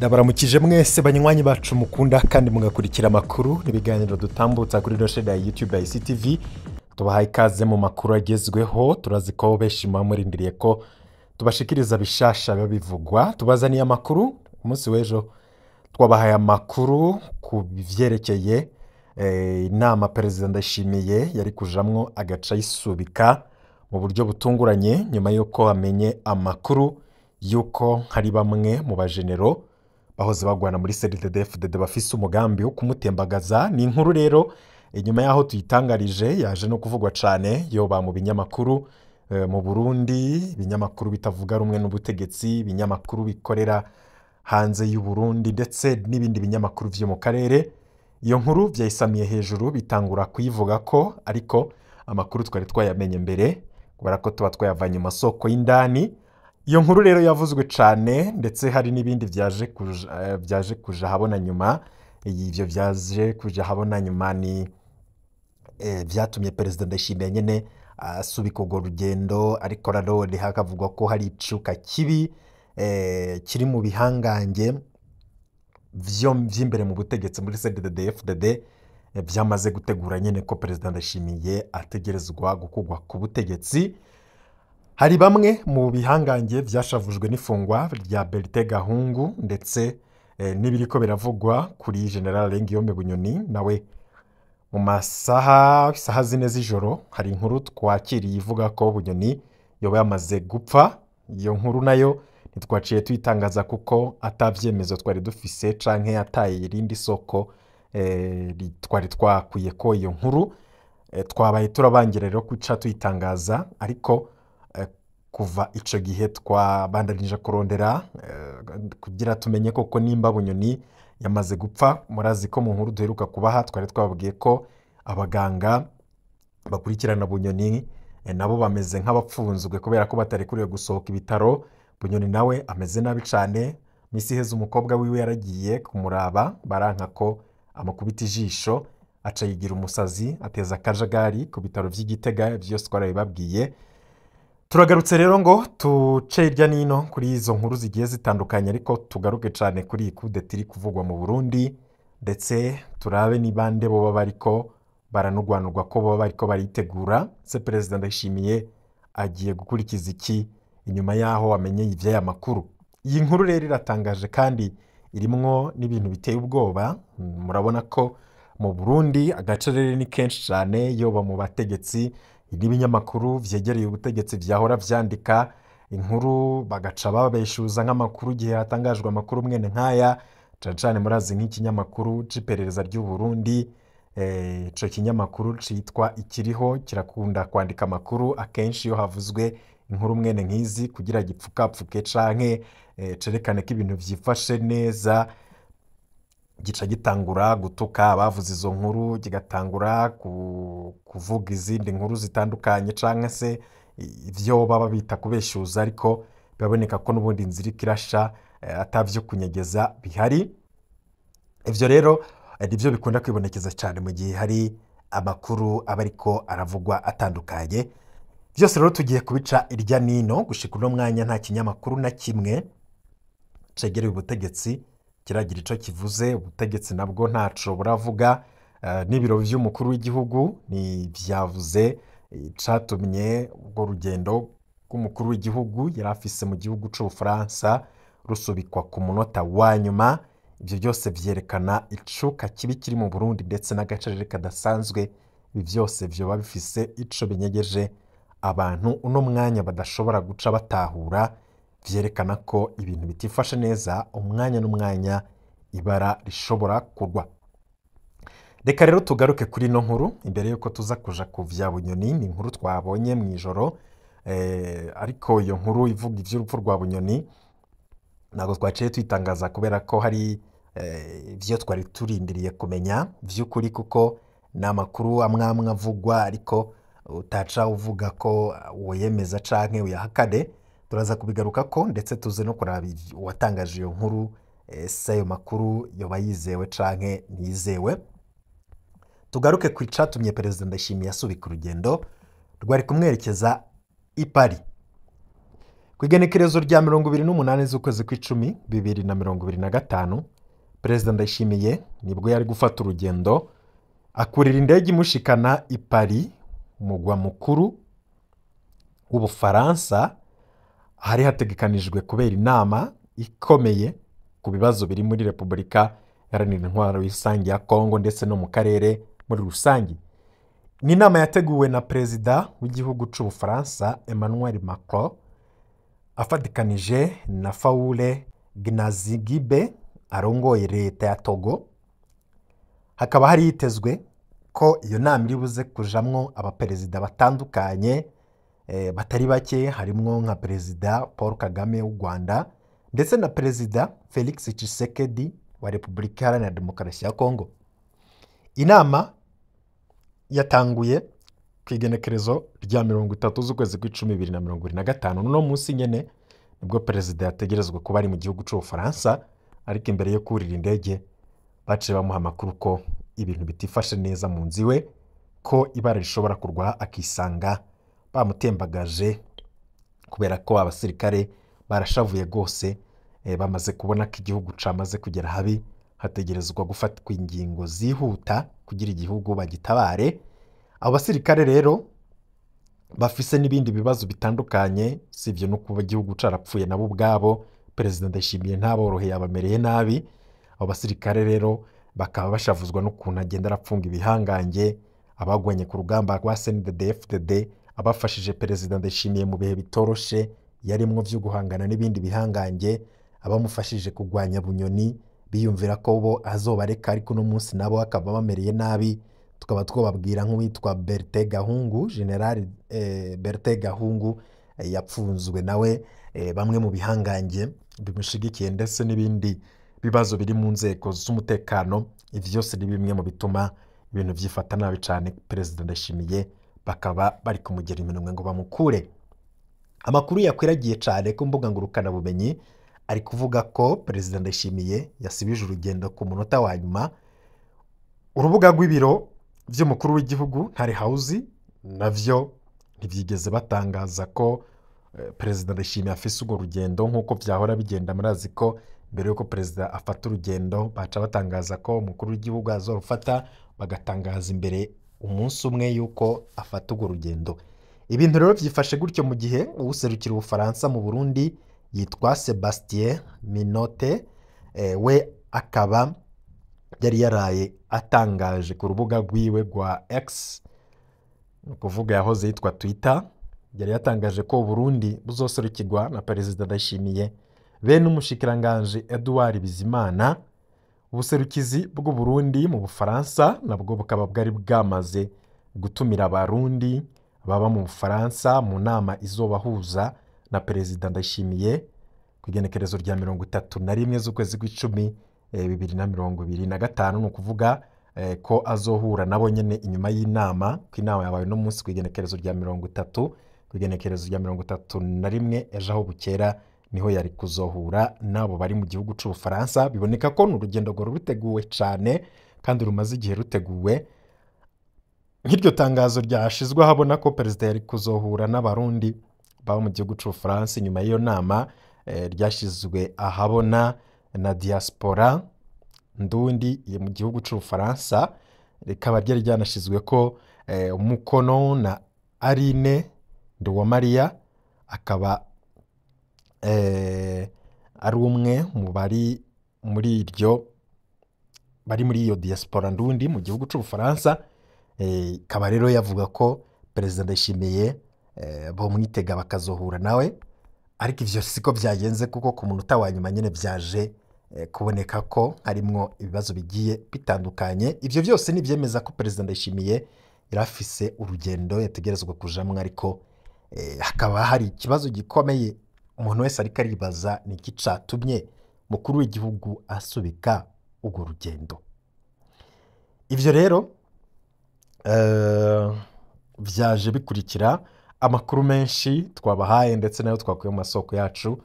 Ndabaramukije mwese banywanyi bacu mukunda kandi mugakurikira amakuru n'ibiganiro dutambutsa kuri rosheda ya YouTube ya ICTV. Tubahaye ikaze mu makuru agezweho. Turazi ko benshi murindiriye ko tubashikiriza bishasha babivugwa. Tubazaniye amakuru umunsi w'ejo twabahaye amakuru ku bivyerekeye inama Perezida Ndayishimiye yari kujamwo agaca yisubika mu buryo butunguranye nyuma yuko amenye amakuru yuko hari bamwe mu bajenero bahoze bagwana muri CNDD-FDD bafise umugambi wo kumutembagaza. Ni inkuru rero inyuma yaho tuyitangarije yaje no kuvugwa cane yoba mu binyamakuru mu Burundi, ibinyamakuru bitavuga rumwe n'ubutegetsi, ibinyamakuru bikorera hanze y'u Burundi ndetse n'ibindi binyamakuru vyo mu karere. Iyo nkuru vyayisamiye hejuru bitangura kuyivuga ko ariko amakuru twari twayamenye mbere kubera ko tuba twayavanye mu masoko y'indani. Iyo nkuru rero yavuzwe cane ndetse hari n'ibindi vyaje kuja habona nyuma. Ivyo vyaje kuja habona nyuma ni vyatumye Perezida Ndayishimiye nyene asubika urwo rugendo, ariko nanone hakavugwa ko hari icuka kibi kiri mu bihangange vy'imbere mu butegetsi muri CNDD-FDD vyamaze gutegura nyene ko Perezida Ndayishimiye ategerezwa gukugwa ku butegetsi. Hari bamwe mu bihangange vyashavujwe n'ifungwa rya Bertin Gahungu ndetse n'ibiriko biravugwa kuri General Guillaume Bunyoni nawe mu masaha zine z'ijoro. Hari inkuru twakiriye ivuga ko Bunyoni yoba yamaze gupfa. Iyo nkuru nayo ntitwaciye tuyitangaza kuko atavyemezo twari dufise canke ataye irindi soko twari twakwiye ko iyo nkuru twabaye turabangira rero kuca tuyitangaza, ariko kuva ico gihe twabandanije kurondera kugira tumenye koko nimba Bunyoni yamaze gupfa. Murazi ko mu nkuru duheruka kubaha twari twababwiye ko abaganga bakurikirana Bunyoni nabo bameze nk'abapfunzwe kubera ko batarekuriwe gusohoka ibitaro. Bunyoni nawe ameze nabi cane. Misi heze umukobwa wiwe yaragiye kumuraba baranka ko amukubita ijisho aca yigira umusazi ateza akajagari ku bitaro vy'Igitega. Vyose twarabibabwiye. Turagarutse rero ngo tuce hirya nino kuri izo nkuru zigiye zitandukanye, ariko tugaruke cane kuri iyi kudeta iri kuvugwa mu Burundi ndetse turabe ni bande boba bariko baranugwanurwa ko boba bariko baritegura. Se Perezida Ndayishimiye agiye gukurikiza iki inyuma yaho amenye ivy'aya makuru? Iyi nkuru rero iratangaje kandi irimwo n'ibintu biteye ubwoba. Murabona ko mu Burundi agacerere ni kenshi cane, yoba mu bategetsi n'ibinyamakuru vyegereye ubutegetsi vyahora vyandika inkuru bagaca babeshuza nk'amakuru igihe hatangajwe amakuru mwene nkaya. Cane cane murazi nk'ikinyamakuru c'iperereza ry'u Burundi, ico kinyamakuru citwa Ikiriho kirakunda kwandika amakuru akenshi iyo havuzwe inkuru mwene nk'izi kugira gipfukapfuke canke cerekane ko ibintu vyifashe neza. Gica gitangura gutuka abavuze izo nkuru, kigatangura kuvuga izindi nkuru zitandukanye canke se ivyo baba bita kubeshuza, ariko biraboneka ko n'ubundi inzira ikirasha atavyo kunyegeza bihari. Ivyo rero nivyo bikunda kwibonekeza cane mu gihe hari amakuru aba ariko aravugwa atandukanye. Vyose rero tugiye kubica irya nino. Gushika uno mwanya nta kinyamakuru na kimwe cegereye ubutegetsi kiragira ico kivuze. Ubutegetsi nabwo ntaco buravuga. N'ibiro vy'umukuru w'igihugu ni vyavuze catumye ubwo rugendo rw'umukuru w'igihugu yari afise mu gihugu c'Ubufaransa rusubikwa ku munota wa nyuma. Ivyo byose vyerekana icuka kibi kiri mu Burundi ndetse n'agacerere kadasanzwe. Ibi vyose vyoba bifise ico binyegeje abantu uno mwanya badashobora guca batahura. Vyerekana ko ibintu bitifashe neza, umwanya n'umwanya ibara rishobora kurwa. Reka rero tugaruke kuri no nkuru imbere yuko tuza kuja ku vya Bunyoni. Ni inkuru twabonye mw'ijoro, ariko iyo nkuru ivuga ivy'urupfu rwa Bunyoni ntabwo twaciye tuyitangaza kubera ko hari ivyo twari turindiriye kumenya vy'ukuri, kuko ni amakuru amwe avugwa ariko utaca uvuga ko woyemeza canke uyahakane. Turaza kubigaruka ko ndetse tuze no kuraba uwatangaje iyo nkuru se ayo makuru yoba yizewe canke ntiyizewe. Tugaruke ku icatumye Perezida Ndayishimiye asubika urugendo rwari kumwerekeza i Paris. ku igenekerezo rya 28 z'ukwezi kw'icumi 2025 Perezida Ndayishimiye nibwo yari gufata urugendo akurira indege imushikana i Paris, umugwa mukuru w'Ubufaransa, hari hategekanijwe kubera inama ikomeye ku bibazo biri muri Repubulika Iharanira Intwaro Rusange ya Kongo ndetse no mu karere muri rusange. Ni inama yateguwe na Perezida w'igihugu c'Ubufaransa Emmanuel Macron afatikanije na Faure Gnassingbé arongoye leta ya Togo. Hakaba hari hitezwe ko iyo nama iri buze kujamwo abaperezida batandukanye batari bake, harimwo nka Perezida Paul Kagame w'u Rwanda ndetse na Perezida Felix Tshisekedi wa Repubulika Iharanira Demokarasi ya Kongo. Inama yatanguye ku igenekerezo rya 30 z'ukwezi kw'icumi 2025. Nuno munsi nyene nibwo Perezida yategerezwa kuba ari mu gihugu c'Ubufaransa, ariko imbere yo kurira indege baciye bamuha amakuru ko ibintu bitifashe neza mu nzu iwe, ko ibara rishobora kurwa akisanga bamutembagaje kubera ko abasirikare barashavuye rwose. Bamaze kubona ko igihugu camaze kugera habi, hategerezwa gufatwa ingingo zihuta kugira igihugu bagitabare. Abo basirikare rero bafise n'ibindi bibazo bitandukanye, sivyo no kuba igihugu carapfuye nabo ubwabo. Perezida Ndayishimiye ntaboroheye, abamereye nabi. Abo basirikare rero bakaba bashavuzwa n'ukuntu agenda arapfunga ibihangange, abagwanye ku rugamba rwa CNDD-FDD, abafashije Perezida Ndayishimiye mu bihe bitoroshe yarimwo vyo guhangana n'ibindi bihangange, abamufashije kugwanya Bunyoni biyumvira ko bo azobareka, ariko no munsi nabo akaba bamereye nabi. Tukaba twobabwira nk'uwitwa Bertin Gahungu, General Bertin Gahungu yapfunzwe nawe, bamwe mu bihangange bimushigikiye ndetse n'ibindi bibazo biri mu nzego z'umutekano. Ivyo byose ni bimwe mu bituma ibintu vyifata nabi cane. Perezida Ndayishimiye bakaba bari kumugera iminwe ngo bamukure. Amakuru yakwiragiye cane ku mbuga ngurukana bumenyi ari kuvuga ko Perezida Ndayishimiye yasibije urugendo ku munota wa nyuma. Urubuga rw'ibiro vy'umukuru w'igihugu Ntare House navyo ntivyigeze batangaza ko Perezida Ndayishimiye afise urwo rugendo nk'uko vyahora bigenda. Murazi ko mbere yuko Perezida afata urugendo baca batangaza ko umukuru w'igihugu azorufata, bagatangaza imbere umunsi umwe yuko afata urwo rugendo. Ibintu rero vyifashe gutyo mu gihe uwuserukira Ubufaransa mu Burundi yitwa Sébastien Minotte, we akaba yari yaraye atangaje ku rubuga rwiwe rwa X, ni ukuvuga yahoze yitwa Twitter, yari yatangaje ko Burundi buzoserukirwa na Perezida Ndayishimiye be n'umushikiranganje Edouard Bizimana. Ubuserukizi bw'u Burundi mu Bufaransa nabwo bukaba bwari bwamaze gutumira abarundi baba mu Bufaransa mu nama izobahuza na Perezida Ndayishimiye ku igenekerezo rya 31 z'ukwezi kw'icumi 2025. Ni ukuvuga ko azohura nabo nyene inyuma y'inama, ko inama yabaye no munsi ku igenekerezo rya 30, ku igenekerezo rya 31 ejo aho bukera niho yari kuzohura nabo bari mu gihugu c'Ubufaransa. Biboneka ko n'urugendo rwo ruteguwe cane kandi rumaze igihe ruteguwe. Nk'iryo tangazo ryashizwe habona ko Perezida yari kuzohura n'abarundi baba mu gihugu c'Ubufaransa inyuma y'iyo nama, ryashizwe ahabona na diaspora ndundi mu gihugu c'Ubufaransa. Rikaba ryari ryanashizwe ko umukono na Aline Nduwamariya, akaba ari umwe mu bari muri iyo diaspora ndundi mu gihugu c'Ubufaransa. Ikaba rero yavuga ko Perezida Ndayishimiye bomwitega bakazohura nawe, ariko ivyo siko vyagenze, kuko ku munota wa nyuma nyene vyaje kuboneka ko harimwo ibibazo bigiye bitandukanye. Ivyo byose ni vyemeza ko Perezida Ndayishimiye yarafise urugendo yategerezwa kujamwo, ariko hakaba hari ikibazo gikomeye umuntu wese ariko aribaza, ni iki catumye mukuru w'igihugu asubika urwo rugendo. Ivyo rero vyaje bikurikira amakuru menshi twabahaye ndetse nayo twakuye mu masoko yacu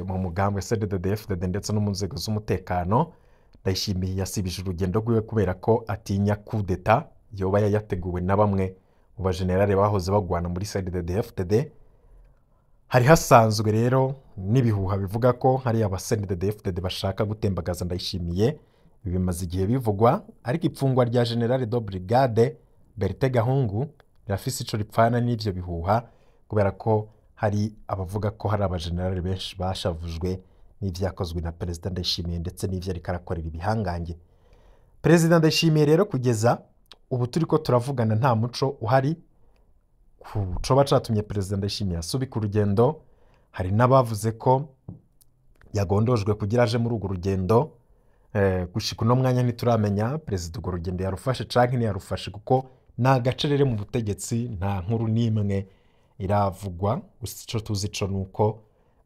mu mugambwe CNDD-FDD ndetse no mu nzego z'umutekano. Ndayishimiye yasibije urugendo rwiwe kubera ko atinya coup d'etat yoba yateguwe na bamwe mu bajenerali bahoze bagwana muri CNDD-FDD. hari hasanzwe rero n'ibihuha bivuga ko hari abasenedefdede bashaka gutembagaza Ndayishimiye. Bimaze igihe bivugwa, ariko ipfungwa rya General de Brigade Bertin Gahungu rirafise ico ripfana n'ivyo bihuha, kubera ko hari abavuga ko hari abagenerali benshi bashavujwe n'ivyakozwe na Perezida Ndayishimiye ndetse n'ivyo ariko arakorera ibihangange. Perezida Ndayishimiye rero kugeza ubu turiko turavugana nta muco uhari ku coba catumye Perezida Ndayishimiye asubika urugendo. Hari n'abavuze ko yagondojwe kugira aje muri urwo rugendo. Gushika uno mwanya ntituramenya perezida urwo rugendo yarufashe canke ntiyarufashe, kuko nta gacerere mu butegetsi, nta nkuru n'imwe iravugwa. Gusa ico tuzi co nuko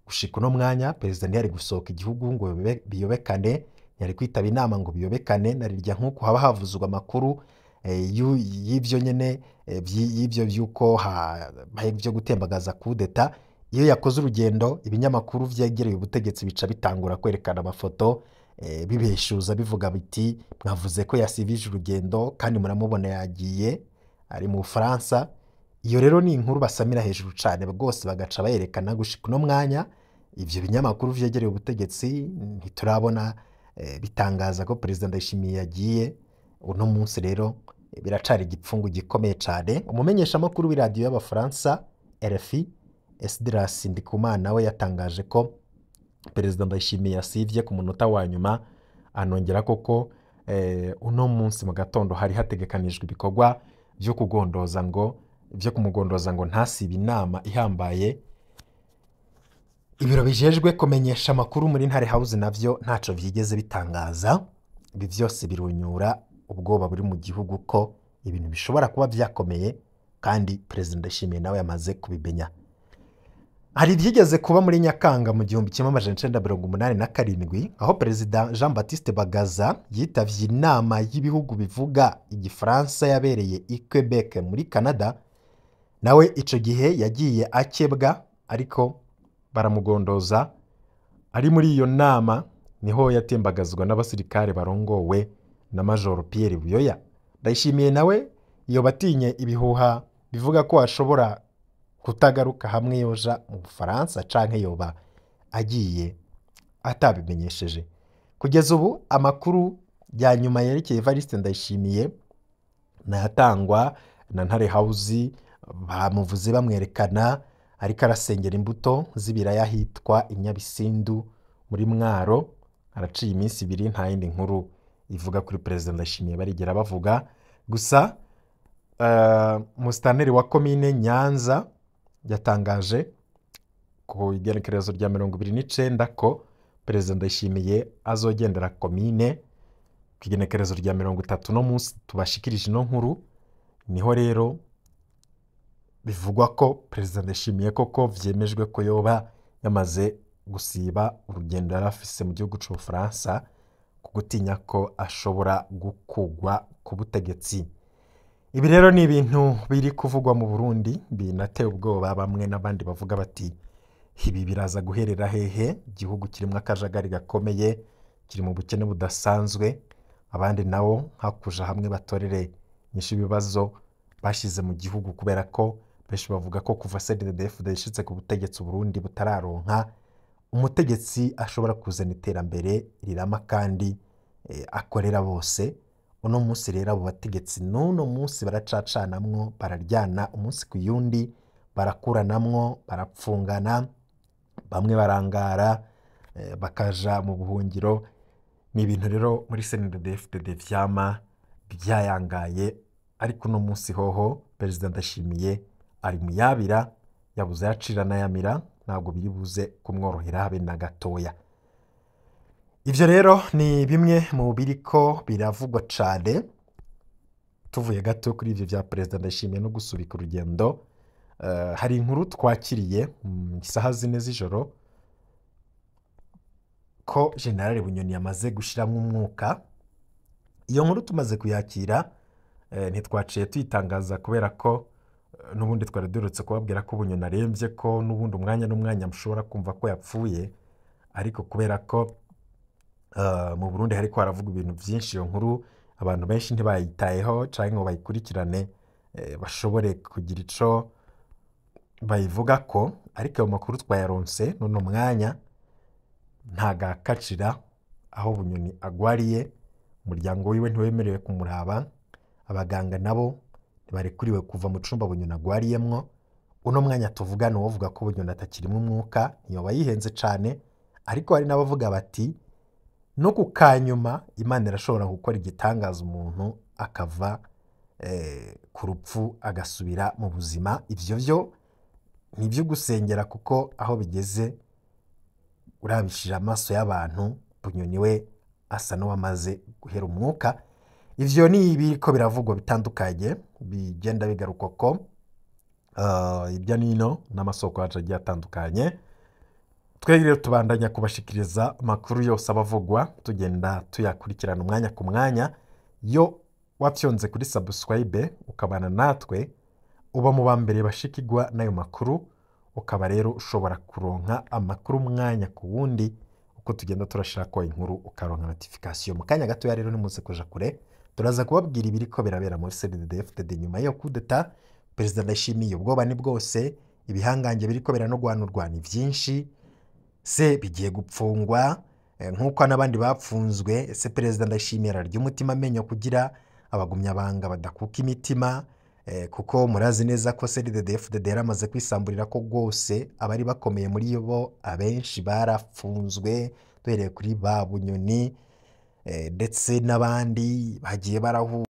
gushika uno mwanya perezida ntiyari gusohoka igihugu ngo biyobekane, yari kwitaba inama ngo biyobekane. Narirya nk'uko haba havuzwa amakuru y'ivyo nyene y'ivyo vy'uko byo gutembagaza kudeta. Iyo yakoze urugendo, ibinyamakuru vyegereye ubutegetsi bica bitangura kwerekana amafoto bibeshuza bivuga biti mwavuze ko yasivije urugendo kandi muramubona yagiye ari mu Bufaransa. Iyo rero ni inkuru basamira hejuru cane bwose, bagaca bayerekana. Gushika uno mwanya ivyo binyamakuru vyegereye ubutegetsi ntiturabona bitangaza ko Perezida Ndayishimiye yagiye. Uno munsi rero biracari igipfungu gikomeye cane. Umumenyesha makuru w'iradiyo y'Abafaransa RFI Esdras Ndikumana we yatangaje ko Perezida Ndayishimiye yasivye ku munota wa nyuma, anongera koko uno munsi mu gatondo hari hategekanijwe ibikorwa vyo kumugondoza ngo ntasibe inama ihambaye. Ibiro bijejwe kumenyesha amakuru muri Ntare House navyo ntaco vyigeze bitangaza. Ibi vyose birunyura ubwoba buri mu gihugu ko ibintu bishobora kuba vyakomeye, kandi Perezida Ndayishimiye nawe yamaze kubimenya. Hari ivyigeze kuba muri Nyakanga mu 1987 aho Perezida Jean Baptiste Bagaza yitavye inama y'ibihugu bivuga igifaransa yabereye i Quebec muri Canada. Nawe ico gihe yagiye akebwa, ariko baramugondoza. Ari muri iyo nama niho yatembagazwa n'abasirikare barongowe na Major Pierre Buyoya. Ndayishimiye nawe iyo batinye ibihuha bivuga ko ashobora kutagaruka hamwe yoja mu Bufaransa canke yoba agiye atabimenyesheje. Kugeza ubu amakuru ya nyuma yerekeye Evariste Ndayishimiye nayatangwa na Ntare House. Bamuvuze bamwerekana ariko arasengera imbuto z'ibiraya hitwa Inyabisindu muri Mwaro. Araciye iminsi ibiri nta yindi nkuru ivuga kuri Perezida Ndayishimiye barigera bavuga. Gusa Musitanteri wa komine Nyanza yatangaje ku igenekerezo rya 29 ko Perezida Ndayishimiye azogendera komine ku igenekerezo rya 30 no munsi tubashikirije ino nkuru. Niho rero bivugwa ko Perezida Ndayishimiye koko vyemejwe ko yoba yamaze gusiba urugendo yarafise mu gihugu c'Ubufaransa ku gutinya ko ashobora gukugwa ku butegetsi. Ibi rero ni ibintu biri kuvugwa mu Burundi binateye ubwoba. Bamwe n'abandi bavuga bati ibi biraza guherera hehe? Igihugu kirimo akajagari gakomeye, kiri mu bukene budasanzwe. Abandi nabo hakuja hamwe batorere nyinshi ibibazo bashize mu gihugu, kubera ko benshi bavuga ko kuva CNDD-FDD yashitse ku butegetsi Burundi butararonka umutegetsi ashobora kuzana iterambere rirama kandi akorera bose. Uno munsi rero abo bategetsi n'uno munsi baracacanamwo, bararyana umunsi ku yundi, barakuranamwo, barapfungana, bamwe barangara bakaja mu buhungiro. Ni ibintu rero muri CNDD-FDD vyama byayangaye, ariko uno munsi hoho Perezida Ndayishimiye ari muyabira, yabuze yacira n'ayamira, ntabwo biri buze kumworohera habe na gatoya. Ivyo rero ni bimwe mu biriko biravugwa cane. Tuvuye gato kuri ivyo vya Perezida Ndayishimiye no gusubika urugendo, hari inkuru twakiriye isaha 4 z'ijoro ko General Bunyoni yamaze gushiramwo umwuka. Iyo nkuru tumaze kuyakira ntitwaciye tuyitangaza, kubera ko n'ubundi twari durutse kubabwira ko Bunyoni aremvye, ko n'ubundi umwanya n'umwanya mushobora kumva ko yapfuye. Ariko kubera ko mu Burundi hariko haravuga ibintu vyinshi, iyo nkuru abantu benshi ntibayitayeho canke ngo bayikurikirane bashobore kugira ico bayivuga ko, ariko ayo makuru twayaronse n'uno mwanya ntagakacira aho Bunyoni agwariye. Umuryango wiwe ntiwemerewe kumuraba, abaganga nabo ntibarekuriwe kuva mu cumba Bunyoni agwariyemwo. Uno mwanya tuvugana uwovuga ko Bunyoni atakirimwo umwuka ntiyoba yihenze cane, ariko hari n'abavuga bati no ku kanyuma Imana irashobora gukora igitangaza umuntu akava ku rupfu agasubira mu buzima. Ivyo vyo ni ivyo gusengera, kuko aho bigeze urabishije amaso y'abantu Bunyoni we asa n'uwamaze guhera umwuka. Ivyo ni ibiriko biravugwa bitandukanye bigenda bigaruka ko hirya nino n'amasoko yacu agiye atandukanye. Twebwe rero tubandanya kubashikiriza amakuru yose abavugwa, tugenda tuyakurikirana umwanya ku mwanya. Yo wapyonze kuri subscribe ukabana natwe, uba mu bambere bashikirwa n'ayo makuru, ukaba rero ushobora kuronka amakuru umwanya ku wundi uko tugenda turashirako inkuru, ukaronka notification. Mu kanya gato rero nimuze kuja kure, turaza kubabwira ibiriko birabera muri CNDD-FDD nyuma yo kudeta. Perezida Ndayishimiye ubwoba ni bwose, ibihangange biriko biranogwanurwa ni vyinshi. Se bigiye gupfungwa nk'uko n'abandi bapfunzwe? Ese Perezida Ndayishimiye ararya umutima amenyo kugira abagumya banga badakuka imitima? Kuko murazi neza ko CNDD-FDD yaramaze kwisamburira ko rwose abari bakomeye muri bo abenshi barapfunzwe, duhereye kuri ba Bunyoni ndetse n'abandi bagiye barahu.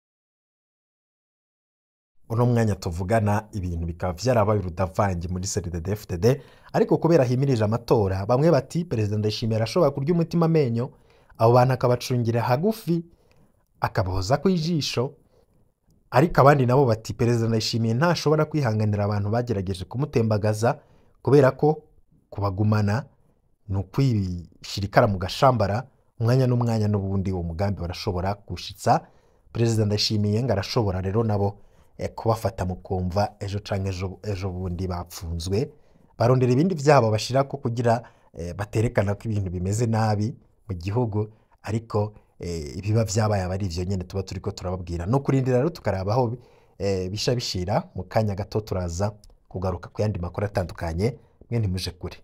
Uno mwanya tuvugana ibintu bikaba vyarabaye urudavangi muri CNDD-FDD, ariko kubera himirije amatora bamwe bati Perezida Ndayishimiye arashobora kurya umutima amenyo, abo bantu akabacungira hagufi akabahoza ku ijisho. Ariko abandi nabo bati Perezida Ndayishimiye ntashobora kwihanganira abantu bagerageje kumutembagaza, kubera ko kubagumana ni ukwishirikara mu gashambara umwanya n'umwanya, n'ubundi uwo mugambi barashobora gushitsa. Perezida Ndayishimiye ngo arashobora rero nabo kubafata mu kumva ejo canke ejo bundi bapfunzwe, barondera ibindi vyabo bashirako kugira baterekana ko ibintu bimeze nabi mu gihugu. Ariko ibiba vyabaye aba ari ivyo nyene tuba turiko turababwira, no kurindira rero tukaraba aho bisha bishira. Mu kanya gato turaza kugaruka ku yandi makuru atandukanye, mwe ntimuje kure.